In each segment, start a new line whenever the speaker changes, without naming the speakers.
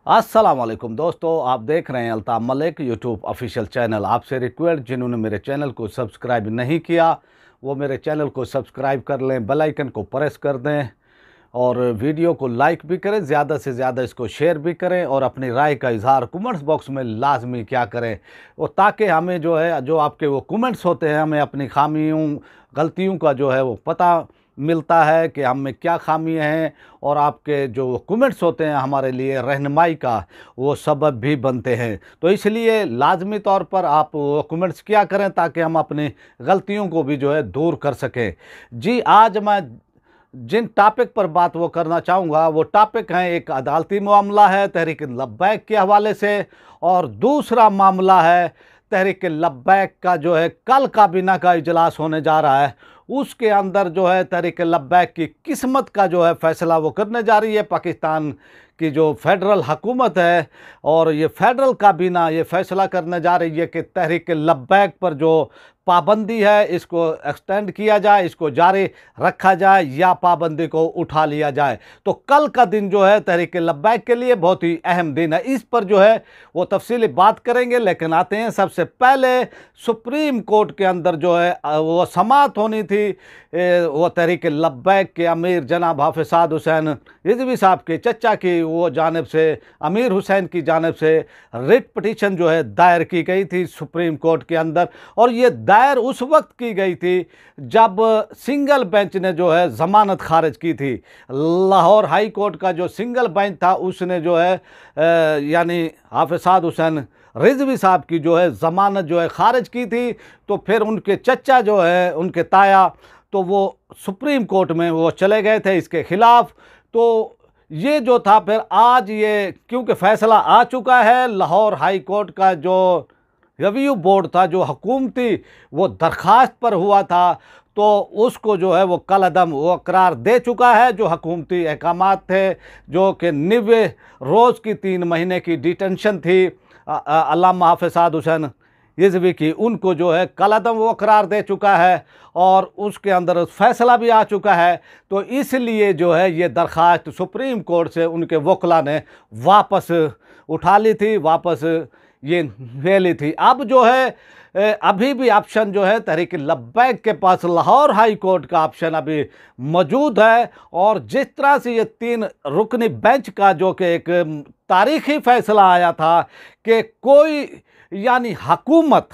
अस्सलाम वालेकुम दोस्तों, आप देख रहे हैं Altaf Malik YouTube official channel. आपसे रिक्वेस्ट, जिन्होंने मेरे चैनल को सब्सक्राइब नहीं किया वो मेरे चैनल को सब्सक्राइब कर लें, बेल आइकन को प्रेस कर दें और वीडियो को लाइक भी करें, ज़्यादा से ज़्यादा इसको शेयर भी करें और अपनी राय का इजहार कमेंट्स बॉक्स में लाजमी क्या करें, और ताकि हमें जो आपके वो कमेंट्स होते हैं, हमें अपनी खामियों गलतियों का वो पता मिलता है कि हम में क्या खामियां हैं, और आपके जो कमेंट्स होते हैं हमारे लिए रहनुमाई का वो सबब भी बनते हैं। तो इसलिए लाजमी तौर पर आप वो कमेंट्स क्या करें ताकि हम अपनी गलतियों को भी दूर कर सकें। जी, आज मैं जिन टॉपिक पर बात वो करना चाहूँगा वो टॉपिक है, एक अदालती मामला है तहरीक लब्बैक के हवाले से, और दूसरा मामला है तहरीक लब्बैक का कल काबीना का इजलास होने जा रहा है। उसके अंदर तहरीक लब्बैक की किस्मत का फ़ैसला वो करने जा रही है पाकिस्तान की जो फेडरल हुकूमत है, और ये फेडरल काबीना ये फ़ैसला करने जा रही है कि तहरीक लब्बैक पर जो पाबंदी है इसको एक्सटेंड किया जाए, इसको जारी रखा जाए या पाबंदी को उठा लिया जाए। तो कल का दिन तहरीक लब्बैक के लिए बहुत ही अहम दिन है। इस पर वो तफसीली बात करेंगे, लेकिन आते हैं सबसे पहले सुप्रीम कोर्ट के अंदर वो समाअत होनी थी। वो तहरीक लब्बैक के अमीर जनाब हाफिज साद हुसैन रिजवी साहब के चचा की वो जानिब से, अमीर हुसैन की जानिब से रिट पटिशन दायर की गई थी सुप्रीम कोर्ट के अंदर, और ये दायर उस वक्त की गई थी जब सिंगल बेंच ने ज़मानत खारिज की थी। लाहौर हाई कोर्ट का जो सिंगल बेंच था उसने यानी हाफिज साद हुसैन रिजवी साहब की ज़मानत खारिज की थी। तो फिर उनके चचा उनके ताया, तो वो सुप्रीम कोर्ट में वो चले गए थे इसके ख़िलाफ़। तो ये था फिर आज ये क्योंकि फ़ैसला आ चुका है, लाहौर हाई कोर्ट का जो रिव्यू बोर्ड था, जो हुकूमती वो दरख्वास्त पर हुआ था, तो उसको वो कलअदम वो करार दे चुका है। जो हुकूमती अहकामात थे जो कि 90 रोज़ की 3 महीने की डिटेंशन थी अल्लामा हाफिज साद हुसैन रिजवी की, उनको कलअदम वो करार दे चुका है, और उसके अंदर फ़ैसला भी आ चुका है। तो इसलिए ये दरख्वास्त सुप्रीम कोर्ट से उनके वकला ने वापस उठा ली थी, वापस ये ले ली थी। अब अभी भी ऑप्शन तहरीक लब्बैक के पास लाहौर हाई कोर्ट का ऑप्शन अभी मौजूद है, और जिस तरह से ये 3 रुकनी बेंच का कि एक तारीखी फ़ैसला आया था कि कोई यानी हुकूमत,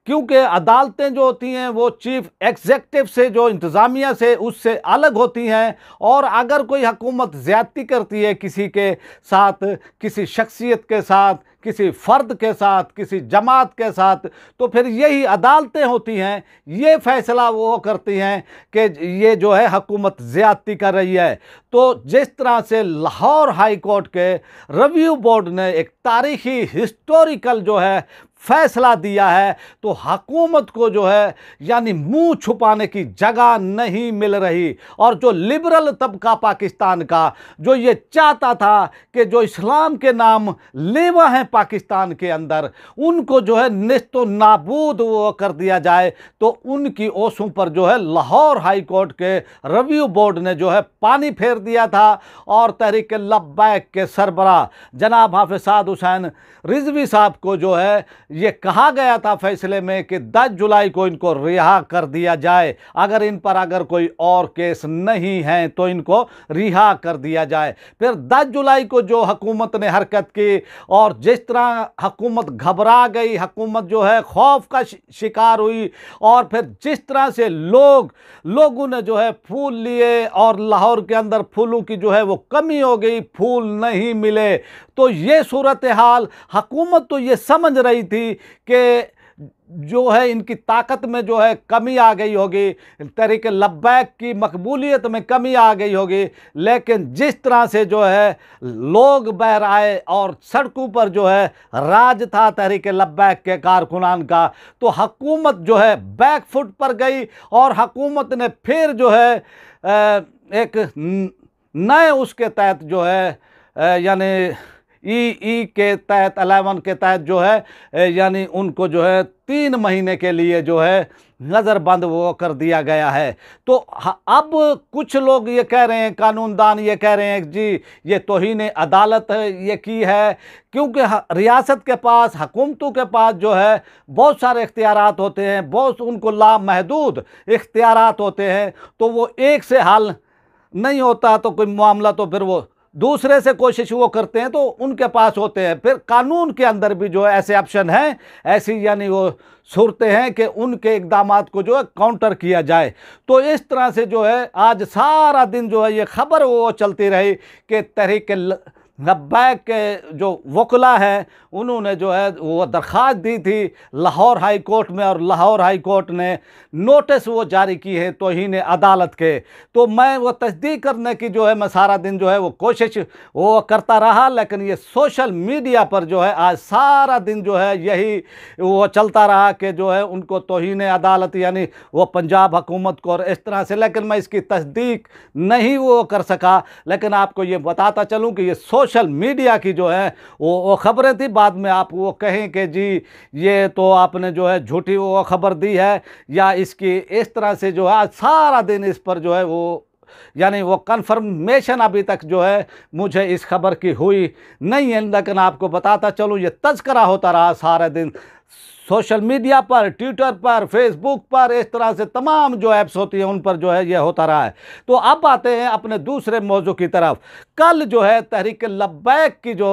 क्योंकि अदालतें जो होती हैं वो चीफ एग्जेक्टिव से, जो इंतज़ामिया से, उससे अलग होती हैं, और अगर कोई हुकूमत ज़्यादती करती है किसी के साथ, किसी शख्सियत के साथ, किसी फ़र्द के साथ, किसी जमात के साथ, तो फिर यही अदालतें होती हैं, ये फ़ैसला वो करती हैं कि ये हुकूमत ज़्यादती कर रही है। तो जिस तरह से लाहौर हाई कोर्ट के रिव्यू बोर्ड ने एक तारीखी हिस्टोरिकल फ़ैसला दिया है, तो हुकूमत को यानी मुंह छुपाने की जगह नहीं मिल रही, और जो लिबरल तबका पाकिस्तान का जो ये चाहता था कि जो इस्लाम के नाम लेवा हैं पाकिस्तान के अंदर, उनको निस्तो नाबूद वो कर दिया जाए, तो उनकी ओसों पर लाहौर हाई कोर्ट के रिव्यू बोर्ड ने पानी फेर दिया था, और तहरीक लब्बैक के सरबराह जनाब हाफिज साद हुसैन रिजवी साहब को ये कहा गया था फैसले में कि 10 जुलाई को इनको रिहा कर दिया जाए, अगर इन पर कोई और केस नहीं है तो इनको रिहा कर दिया जाए। फिर 10 जुलाई को जो हुकूमत ने हरकत की, और जिस तरह हुकूमत घबरा गई, हुकूमत खौफ का शिकार हुई, और फिर जिस तरह से लोगों ने फूल लिए, और लाहौर के अंदर फूलों की वो कमी हो गई, फूल नहीं मिले, तो ये सूरत हाल हुकूमत तो ये समझ रही थी कि इनकी ताकत में कमी आ गई होगी, तहरीक लब्बैक की मकबूलियत में कमी आ गई होगी, लेकिन जिस तरह से लोग बहर आए और सड़कों पर राज था तहरीक लब्बैक के कारकुनान का, तो हुकूमत बैक फुट पर गई, और हुकूमत ने फिर एक नए उसके तहत यानी ई के तहत 11 के तहत जो है यानी उनको जो है 3 महीने के लिए जो है नज़रबंद वो कर दिया गया है। तो अब कुछ लोग ये कह रहे हैं, कानूनदान ये कह रहे हैं जी ये तौहीन अदालत ये की है, क्योंकि रियासत के पास, हुकूमतों के पास जो है बहुत सारे इख्तियारात होते हैं, बहुत उनको लामहदूद इख्तियारात होते हैं। तो वो एक से हल नहीं होता तो कोई मामला, तो फिर वो दूसरे से कोशिश वो करते हैं, तो उनके पास होते हैं। फिर कानून के अंदर भी जो है ऐसे ऑप्शन हैं, ऐसी यानी वो सूरतें हैं कि उनके इक़दामात को जो है काउंटर किया जाए। तो इस तरह से जो है आज सारा दिन जो है ये खबर वो चलती रही कि तहरीक लब्बैक के जो वकला हैं उन्होंने जो है वो दरख्वास्त दी थी लाहौर हाई कोर्ट में, और लाहौर हाई कोर्ट ने नोटिस वो जारी की है तौहीन अदालत के। तो मैं वो तस्दीक करने की जो है मैं सारा दिन जो है वो कोशिश वो करता रहा, लेकिन ये सोशल मीडिया पर जो है आज सारा दिन जो है यही वो चलता रहा कि जो है उनको तौहीन अदालत यानी वो पंजाब हुकूमत को और इस तरह से, लेकिन मैं इसकी तस्दीक नहीं वो कर सका। लेकिन आपको ये बताता चलूँ कि ये सोशल मीडिया की जो है वो खबरें थी। बाद में आप वो कहें कि जी ये तो आपने जो है झूठी वो खबर दी है, या इसकी इस तरह से जो है आज सारा दिन इस पर जो है वो यानी वो कंफर्मेशन अभी तक जो है मुझे इस खबर की हुई नहीं है। लेकिन आपको बताता चलूँ ये तज़किरा होता रहा सारे दिन सोशल मीडिया पर, ट्विटर पर, फेसबुक पर, इस तरह से तमाम जो ऐप्स होती हैं उन पर जो है ये होता रहा है। तो अब आते हैं अपने दूसरे मौजू की तरफ। कल जो है तहरीक लब्बैक की जो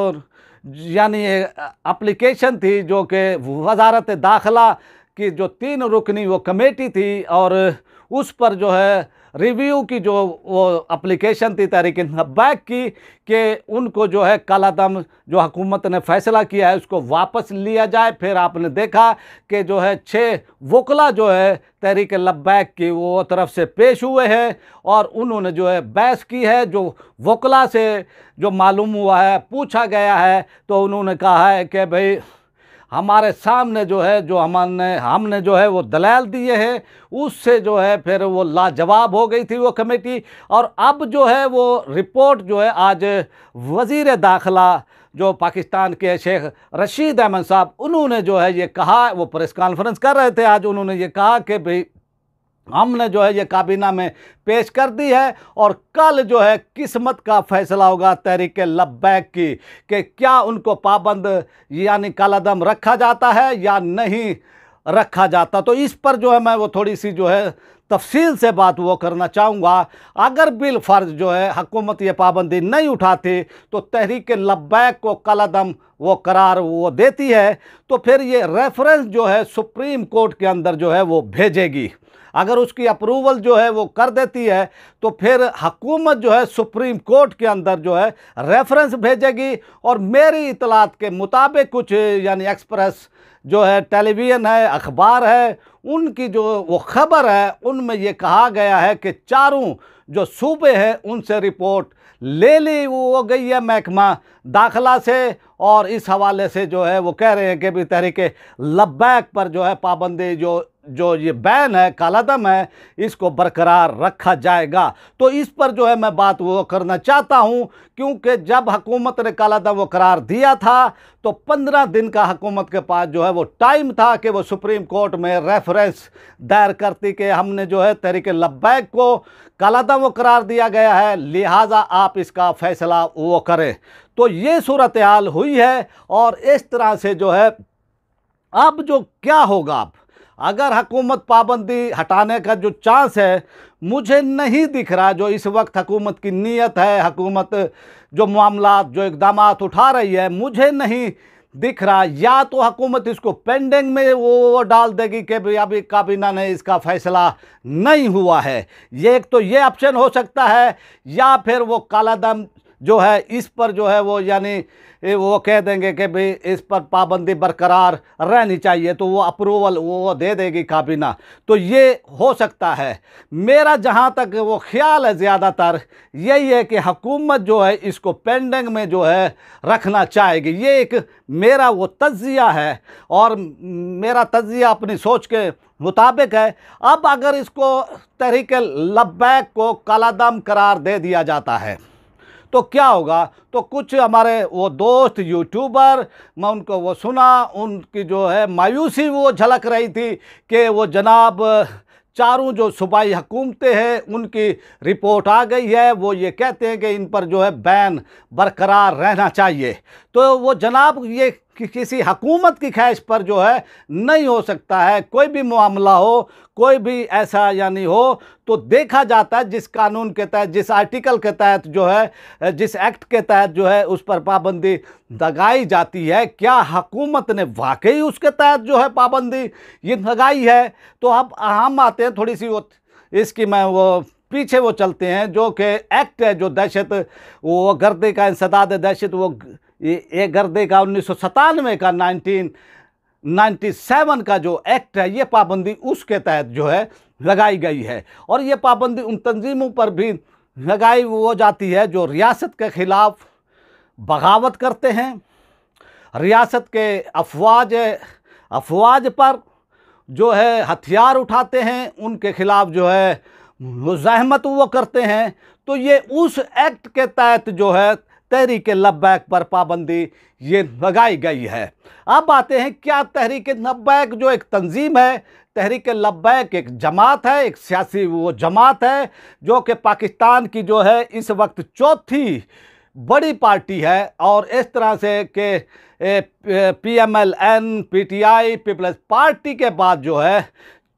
यानी एप्लीकेशन थी जो कि वजारत दाखिला की जो 3 रुकनी वो कमेटी थी, और उस पर जो है रिव्यू की जो वो एप्लीकेशन थी तहरीक लब्बैक की कि उनको जो है कलअदम जो हुकूमत ने फ़ैसला किया है उसको वापस लिया जाए। फिर आपने देखा कि जो है 6 वकला जो है तहरीक लब्बैक की वो तरफ से पेश हुए हैं, और उन्होंने जो है बहस की है। जो वकला से जो मालूम हुआ है, पूछा गया है, तो उन्होंने कहा है कि भाई हमारे सामने जो है जो हमने जो है वो दलाल दिए हैं, उससे जो है फिर वो लाजवाब हो गई थी वो कमेटी। और अब जो है वो रिपोर्ट जो है आज वज़ीर दाखिला जो पाकिस्तान के शेख रशीद अहमद साहब, उन्होंने जो है ये कहा, वो प्रेस कॉन्फ्रेंस कर रहे थे आज, उन्होंने ये कहा कि भाई हमने जो है ये काबीना में पेश कर दी है, और कल जो है किस्मत का फैसला होगा तहरीक लब्बैक की कि क्या उनको पाबंद यानी कलअदम रखा जाता है या नहीं रखा जाता। तो इस पर जो है मैं वो थोड़ी सी जो है तफसील से बात वो करना चाहूँगा। अगर बिल फ़र्ज जो है हुकूमत ये पाबंदी नहीं उठाती तो तहरीक लब्बैक को कलअदम वो करार वो देती है, तो फिर ये रेफरेंस जो है सुप्रीम कोर्ट के अंदर जो है वो भेजेगी। अगर उसकी अप्रूवल जो है वो कर देती है तो फिर हुकूमत जो है सुप्रीम कोर्ट के अंदर जो है रेफरेंस भेजेगी। और मेरी इतलात के मुताबिक कुछ यानी एक्सप्रेस जो है टेलीविज़न है, अखबार है, उनकी जो वो खबर है उनमें ये कहा गया है कि 4 जो सूबे हैं उनसे रिपोर्ट ले ली वो गई है महकमा दाखिला से, और इस हवाले से जो है वो कह रहे हैं कि भी तहरीक लब्बैक पर जो है पाबंदी जो ये बैन है, कलअदम है, इसको बरकरार रखा जाएगा। तो इस पर जो है मैं बात वो करना चाहता हूँ, क्योंकि जब हुकूमत ने कलअदम वो करार दिया था तो 15 दिन का हुकूमत के पास जो है वो टाइम था कि वो सुप्रीम कोर्ट में रेफरेंस दायर करती कि हमने जो है तहरीक लब्बैक को कलअदम वो करार दिया गया है, लिहाजा आप इसका फ़ैसला वो करें। तो ये सूरत हाल हुई है, और इस तरह से जो है अब जो क्या होगा, अब अगर हुकूमत पाबंदी हटाने का जो चांस है मुझे नहीं दिख रहा, जो इस वक्त हुकूमत की नीयत है, हुकूमत जो मामला जो इक़दामात उठा रही है, मुझे नहीं दिख रहा। या तो हुकूमत इसको पेंडिंग में वो डाल देगी कि भाई अभी काबीना ने इसका फ़ैसला नहीं हुआ है, ये एक तो ये ऑप्शन हो सकता है, या फिर वो कलअदम जो है इस पर जो है वो यानी वो कह देंगे कि भाई इस पर पाबंदी बरकरार रहनी चाहिए, तो वो अप्रूवल वो दे देगी काबीना। तो ये हो सकता है। मेरा जहाँ तक वो ख्याल है ज़्यादातर यही है कि हुकूमत जो है इसको पेंडिंग में जो है रखना चाहेगी। ये एक मेरा वो तज्ज़िया है, और मेरा तज्ज़िया अपनी सोच के मुताबिक है। अब अगर इसको तहरीक लब्बैक को कलअदम करार दे दिया जाता है तो क्या होगा। तो कुछ हमारे वो दोस्त यूट्यूबर, मैं उनको वो सुना, उनकी जो है मायूसी वो झलक रही थी कि वो जनाब चारों जो सूबाई हुकूमतें हैं उनकी रिपोर्ट आ गई है, वो ये कहते हैं कि इन पर जो है बैन बरकरार रहना चाहिए। तो वो जनाब ये किसी हुकूमत की ख्वाहिश पर जो है नहीं हो सकता है। कोई भी मामला हो, कोई भी ऐसा यानी हो, तो देखा जाता है जिस कानून के तहत, जिस आर्टिकल के तहत जो है, जिस एक्ट के तहत जो है उस पर पाबंदी लगाई जाती है, क्या हुकूमत ने वाकई उसके तहत जो है पाबंदी ये लगाई है। तो अब हम आते हैं थोड़ी सी वो इसकी मैं वो पीछे वो चलते हैं, जो कि एक्ट है जो दहशत वो गर्दे का इंसदाद दहशत, वो ये गर्दे का 1997 का 1997 का जो एक्ट है, ये पाबंदी उसके तहत जो है लगाई गई है। और ये पाबंदी उन तंजीमों पर भी लगाई वो जाती है जो रियासत के ख़िलाफ़ बगावत करते हैं, रियासत के अफवाज पर जो है हथियार उठाते हैं, उनके ख़िलाफ़ जो है मुज़ाहमत वो करते हैं। तो ये उस एक्ट के तहत जो है तहरीक लब्बैक पर पाबंदी ये लगाई गई है। अब आते हैं क्या तहरीक लब्बैक जो एक तंजीम है, तहरीक लब्बैक एक जमात है, एक सियासी वो जमात है जो कि पाकिस्तान की जो है इस वक्त चौथी बड़ी पार्टी है। और इस तरह से कि PMLN, PTI, पीपल्स पार्टी के बाद जो है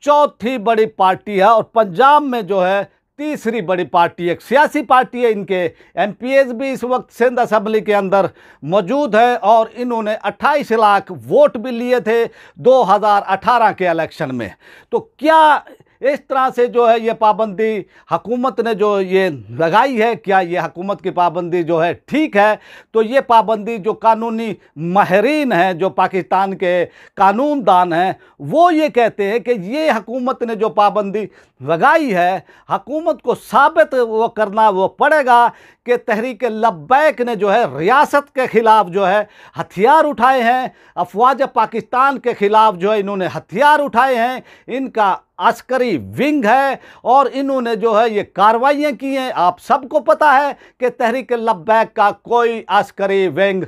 चौथी बड़ी पार्टी है, और पंजाब में जो है तीसरी बड़ी पार्टी, एक सियासी पार्टी है। इनके MPs भी इस वक्त सिंध असम्बली के अंदर मौजूद है, और इन्होंने 28 लाख वोट भी लिए थे 2018 के इलेक्शन में। तो क्या इस तरह से जो है ये पाबंदी हुकूमत ने जो ये लगाई है, क्या ये हुकूमत की पाबंदी जो है ठीक है? तो ये पाबंदी जो कानूनी माहिरीन हैं, जो पाकिस्तान के कानूनदान हैं, वो ये कहते हैं कि ये हुकूमत ने जो पाबंदी लगाई है, हुकूमत को साबित वो करना वो पड़ेगा कि तहरीक लब्बैक ने जो है रियासत के ख़िलाफ़ जो है हथियार उठाए हैं, अफवाज पाकिस्तान के ख़िलाफ़ जो है इन्होंने हथियार उठाए हैं, इनका अस्करी विंग है और इन्होंने जो है ये कार्रवाइयाँ की हैं। आप सबको पता है कि तहरीक लब्बैक का कोई अस्करी विंग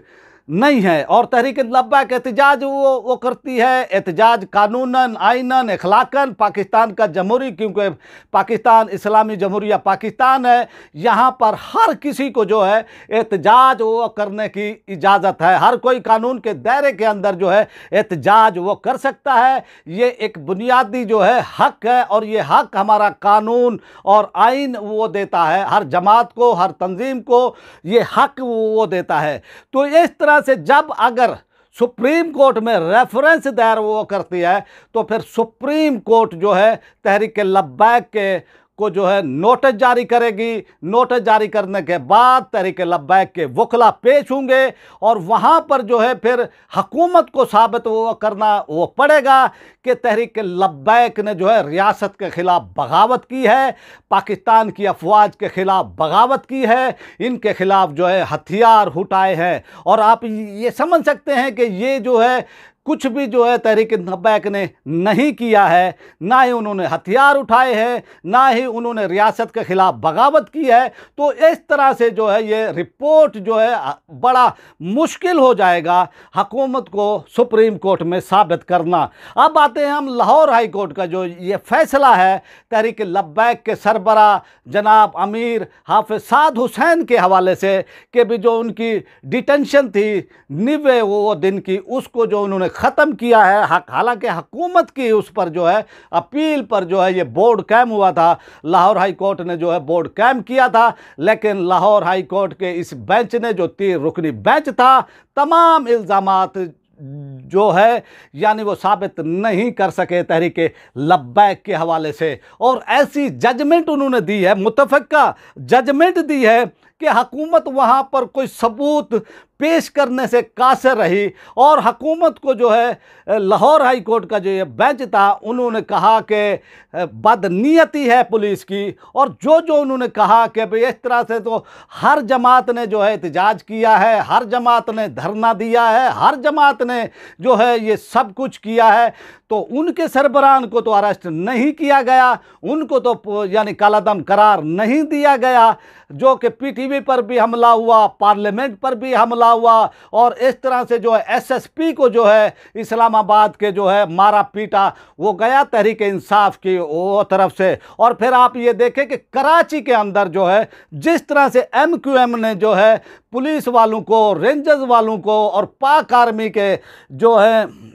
नहीं है, और तहरीक लब्बैक एहतजाज वो करती है, एहतजाज कानूनन, आइनन, अखलाकन पाकिस्तान का जमहूरी, क्योंकि पाकिस्तान इस्लामी जमहूरिया पाकिस्तान है, यहाँ पर हर किसी को जो है एहतजाज वो करने की इजाज़त है। हर कोई कानून के दायरे के अंदर जो है एहतजाज वो कर सकता है। ये एक बुनियादी जो है हक है, और ये हक हमारा कानून और आइन वो देता है, हर जमात को, हर तंजीम को ये हक वो देता है। तो इस तरह से जब अगर सुप्रीम कोर्ट में रेफरेंस दायर वो करती है, तो फिर सुप्रीम कोर्ट जो है तहरीक लब्बैक के को जो है नोटिस जारी करेगी। नोटिस जारी करने के बाद तहरीक लब्बैक के वकला पेश होंगे, और वहाँ पर जो है फिर हुकूमत को साबित वो करना वो पड़ेगा कि तहरीक लब्बैक ने जो है रियासत के ख़िलाफ़ बगावत की है, पाकिस्तान की अफवाज के ख़िलाफ़ बगावत की है, इनके ख़िलाफ़ जो है हथियार उठाए हैं। और आप ये समझ सकते हैं कि ये जो है कुछ भी जो है तहरीक लब्बैक ने नहीं किया है, ना ही उन्होंने हथियार उठाए हैं, ना ही उन्होंने रियासत के ख़िलाफ़ बगावत की है। तो इस तरह से जो है ये रिपोर्ट जो है बड़ा मुश्किल हो जाएगा हुकूमत को सुप्रीम कोर्ट में साबित करना। अब आते हैं हम लाहौर हाई कोर्ट का जो ये फ़ैसला है तहरीक लब्बैक के सरबरा जनाब अमीर हाफिज़ साद हुसैन के हवाले से, कि भी जो उनकी डिटेंशन थी 90 वो दिन की, उसको जो उन्होंने ख़त्म किया है। हालांकि हुकूमत की उस पर जो है अपील पर जो है ये बोर्ड कायम हुआ था, लाहौर हाई कोर्ट ने जो है बोर्ड कायम किया था, लेकिन लाहौर हाई कोर्ट के इस बेंच ने जो 3 रुकनी बेंच था, तमाम इल्ज़ामात जो है यानी वो साबित नहीं कर सके तहरीक लब्बैक के हवाले से। और ऐसी जजमेंट उन्होंने दी है, मुतफ़क्का जजमेंट दी है कि हुकूमत वहाँ पर कोई सबूत पेश करने से कासिर रही, और हुकूमत को जो है लाहौर हाई कोर्ट का जो ये बेंच था उन्होंने कहा कि बदनीयती है पुलिस की, और जो उन्होंने कहा कि भाई इस तरह से तो हर जमात ने जो है एहतजाज किया है, हर जमात ने धरना दिया है, हर जमात ने जो है ये सब कुछ किया है, तो उनके सरबराहान को तो अरेस्ट नहीं किया गया, उनको तो यानी कालादम करार नहीं दिया गया, जो कि PTV टीवी पर भी हमला हुआ, पार्लियामेंट पर भी हमला हुआ, और इस तरह से जो है एसएसपी को जो है इस्लामाबाद के जो है मारा पीटा वो गया तहरीक इंसाफ की वो तरफ से। और फिर आप ये देखें कि कराची के अंदर जो है जिस तरह से एमक्यूएम ने जो है पुलिस वालों को, रेंजर्स वालों को और पाक आर्मी के जो है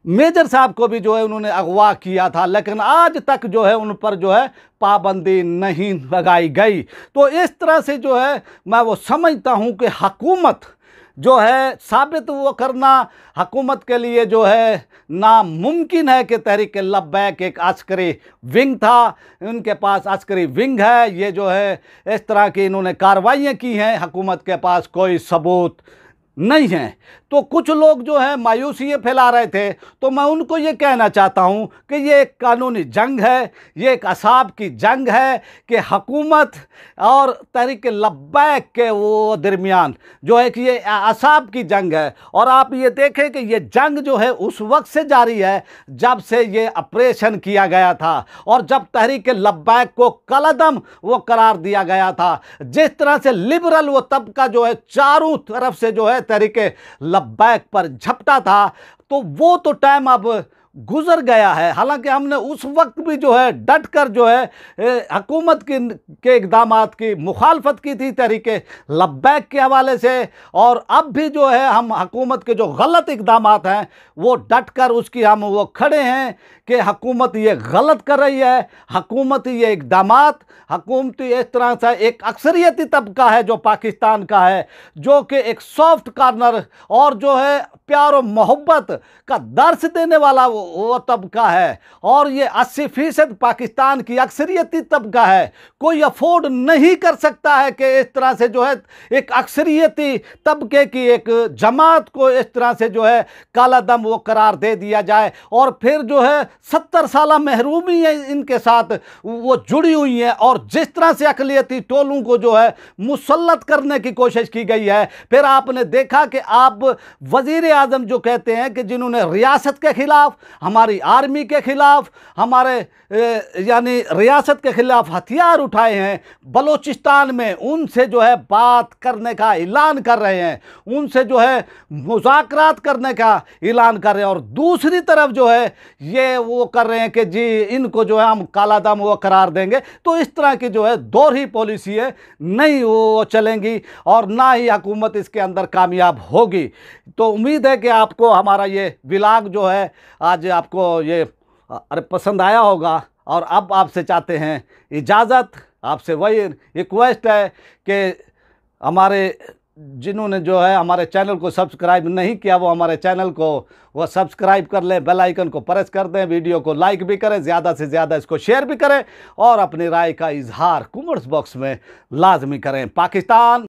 मेजर साहब को भी जो है उन्होंने अगवा किया था, लेकिन आज तक जो है उन पर जो है पाबंदी नहीं लगाई गई। तो इस तरह से जो है मैं वो समझता हूँ कि हुकूमत जो है साबित वो करना हुकूमत के लिए जो है नामुमकिन है कि तहरीक लब्बैक एक अस्करी विंग था, उनके पास अस्करी विंग है, ये जो है इस तरह की इन्होंने कार्रवाइयाँ की हैं, हुकूमत के पास कोई सबूत नहीं है। तो कुछ लोग जो है मायूसी फैला रहे थे, तो मैं उनको ये कहना चाहता हूँ कि ये एक कानूनी जंग है, ये एक असाब की जंग है कि हुकूमत और तहरीक लब्बैक के वो दरमियान जो है कि ये असाब की जंग है। और आप ये देखें कि ये जंग जो है उस वक्त से जारी है जब से ये ऑपरेशन किया गया था और जब तहरीक लब्बैक को कलअदम वो करार दिया गया था। जिस तरह से लिबरल वो तबका जो है चारों तरफ से जो है तहरीक लब्बैक पर झपटा था, तो वो तो टाइम अब गुजर गया है। हालांकि हमने उस वक्त भी जो है डट कर जो है हुकूमत के इक़दामात की मुखालफत की थी तहरीक लब्बैक के हवाले से, और अब भी जो है हम हुकूमत के जो गलत इक़दामात हैं वो डट कर उसकी हम वो खड़े हैं कि हुकूमत ये गलत कर रही है, हुकूमत ये इक़दामात, हुकूमत इस तरह से एक अक्सरियती तबका है जो पाकिस्तान का है, जो कि एक सॉफ्ट कार्नर और जो है प्यार और मोहब्बत का दर्स देने वाला वो तबका है, और ये 80% पाकिस्तान की अक्सरियती तबका है। कोई अफोर्ड नहीं कर सकता है कि इस तरह से जो है एक अक्सरियती तबके की एक जमात को इस तरह से जो है कालादम वो करार दे दिया जाए, और फिर जो है 70 साल महरूमी है इनके साथ वो जुड़ी हुई है, और जिस तरह से अक़लियती टोलों को जो है मुसल्लत करने की कोशिश की गई है। फिर आपने देखा कि आप वज़ीर आज़म जो कहते हैं कि जिन्होंने रियासत के खिलाफ, हमारी आर्मी के खिलाफ, हमारे यानी रियासत के खिलाफ हथियार उठाए हैं बलूचिस्तान में, उनसे जो है बात करने का ऐलान कर रहे हैं, उनसे जो है मुज़ाकरात करने का ऐलान कर रहे हैं, और दूसरी तरफ जो है ये वो कर रहे हैं कि जी इनको जो है हम कालादम वो करार देंगे। तो इस तरह की जो है दोहरी पॉलिसी है, नहीं वो चलेंगी और ना ही हुकूमत इसके अंदर कामयाब होगी। तो उम्मीद है कि आपको हमारा ये व्लॉग जो है आज आपको ये पसंद आया होगा, और अब आपसे चाहते हैं इजाज़त। आपसे वही रिक्वेस्ट है कि हमारे जिन्होंने जो है हमारे चैनल को सब्सक्राइब नहीं किया वो हमारे चैनल को वो सब्सक्राइब कर लें, बेल आइकन को प्रेस कर दें, वीडियो को लाइक भी करें, ज़्यादा से ज़्यादा इसको शेयर भी करें, और अपनी राय का इजहार कमेंट्स बॉक्स में लाजमी करें। पाकिस्तान